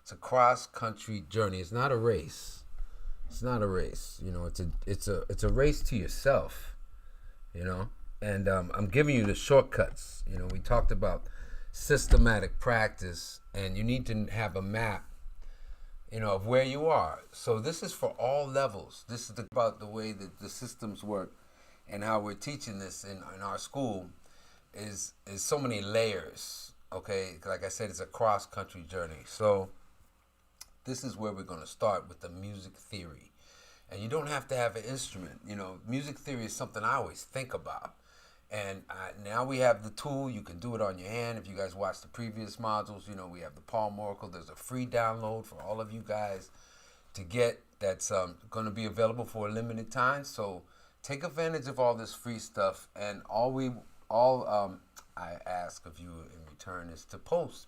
It's a cross-country journey. It's not a race. It's not a race. You know, it's a race to yourself. You know, and I'm giving you the shortcuts. You know, we talked about systematic practice, and you need to have a map, you know, of where you are. So this is for all levels. This is about the way that the systems work, and how we're teaching this in our school is so many layers. Okay, like I said, it's a cross-country journey. So this is where we're going to start with the music theory. And you don't have to have an instrument. You know, music theory is something I always think about. And now we have the tool. You can do it on your hand. If you guys watched the previous modules, you know, we have the Palm Oracle. There's a free download for all of you guys to get that's going to be available for a limited time. So take advantage of all this free stuff. And I ask of you in return is to post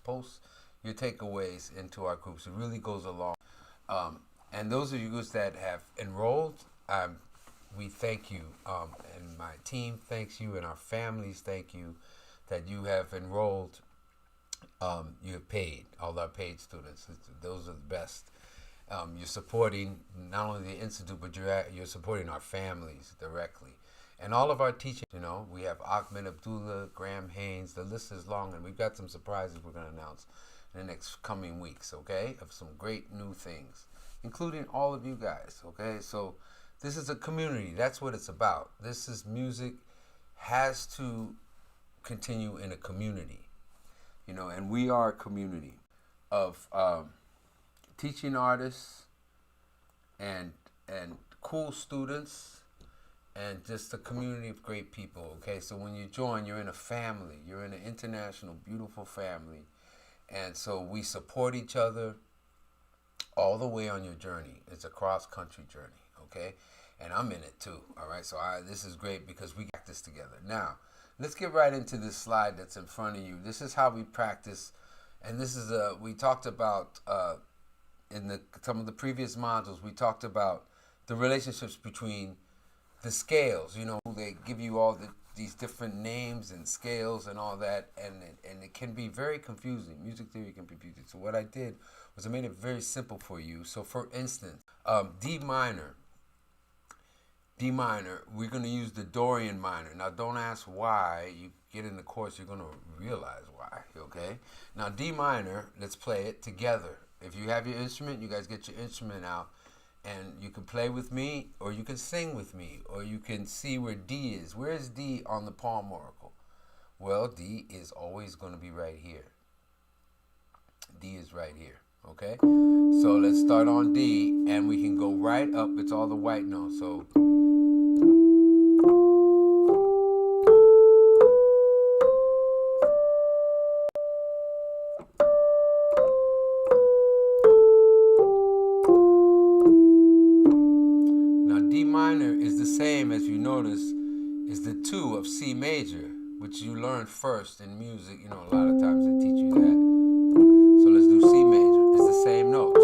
your takeaways into our groups. It really goes along. And those of you that have enrolled, we thank you. And my team thanks you, and our families thank you that you have enrolled. You have paid, all our paid students. Those are the best. You're supporting not only the Institute, but you're supporting our families directly. And all of our teachers, you know, we have Ahmed Abdullah, Graham Haynes. The list is long, and we've got some surprises we're going to announce in the next coming weeks, okay, of some great new things, including all of you guys, okay? So this is a community. That's what it's about. This is music has to continue in a community, you know, and we are a community of teaching artists and cool students and just a community of great people, okay? So when you join, you're in a family. You're in an international, beautiful family. And so we support each other all the way on your journey. It's a cross-country journey, okay? And I'm in it too, all right? So this is great because we got this together. Now, let's get right into this slide that's in front of you. This is how we practice, and this is we talked about in some of the previous modules. We talked about the relationships between the scales. You know, they give you all these different names and scales and all that, and it can be very confusing. Music theory can be confusing. So what I did was I made it very simple for you. So for instance, D minor, we're going to use the Dorian minor. Now don't ask why. You get in the course, you're going to realize why, okay? Now D minor, let's play it together. If you have your instrument, you guys get your instrument out. And you can play with me, or you can sing with me, or you can see where D is. Where is D on the Palm Oracle? Well, D is always going to be right here. D is right here, okay? So let's start on D, and we can go right up. It's all the white notes. So same as you notice is the 2 of C major, which you learned first in music. You know, a lot of times they teach you that. So let's do C major. It's the same notes.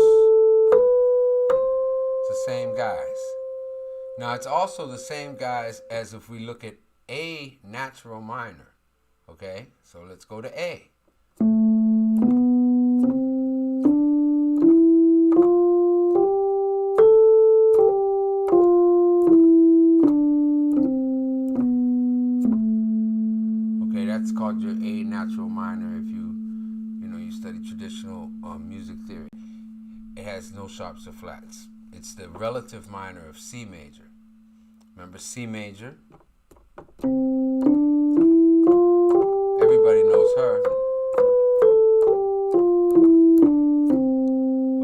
It's the same guys. Now it's also the same guys as if we look at A natural minor. Okay, so let's go to A. That's called your A natural minor if you study traditional music theory. It has no sharps or flats. It's the relative minor of C major. Remember C major? Everybody knows her.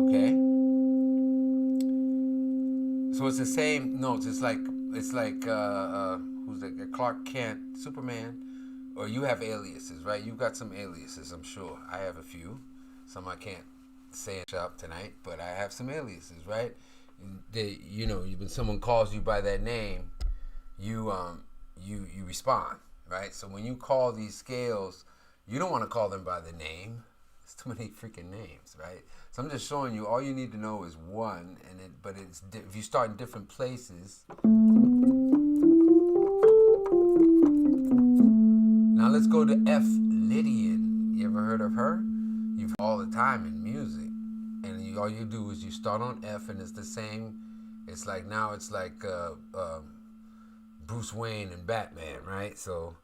Okay? So it's the same notes. It's like who's that? Clark Kent, Superman. Or you have aliases, right? You've got some aliases, I'm sure. I have a few. Some I can't say up tonight, but I have some aliases, right? When someone calls you by that name, you respond, right? So when you call these scales, you don't want to call them by the name. It's too many freaking names, right? So I'm just showing you. All you need to know is one, but if you start in different places. Now let's go to F Lydian. You ever heard of her? You've all the time in music. all you do is you start on F, and it's the same. It's like now it's like Bruce Wayne and Batman, right? So.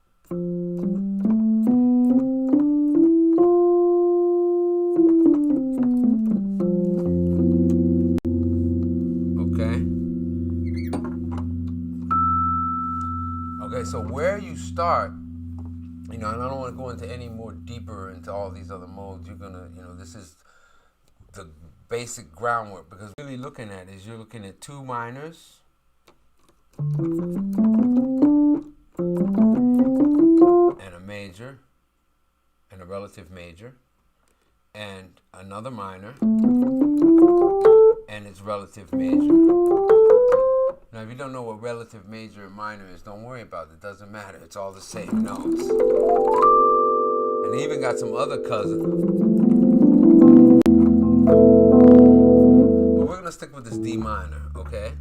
Okay, so where you start, and I don't want to go into any more deeper into all these other modes. You're gonna, this is the basic groundwork, because what you're really looking at is you're looking at two minors and a major and a relative major and another minor and its relative major. Now, if you don't know what relative major and minor is, don't worry about it. It doesn't matter. It's all the same notes. And they even got some other cousins. But we're going to stick with this D minor, okay?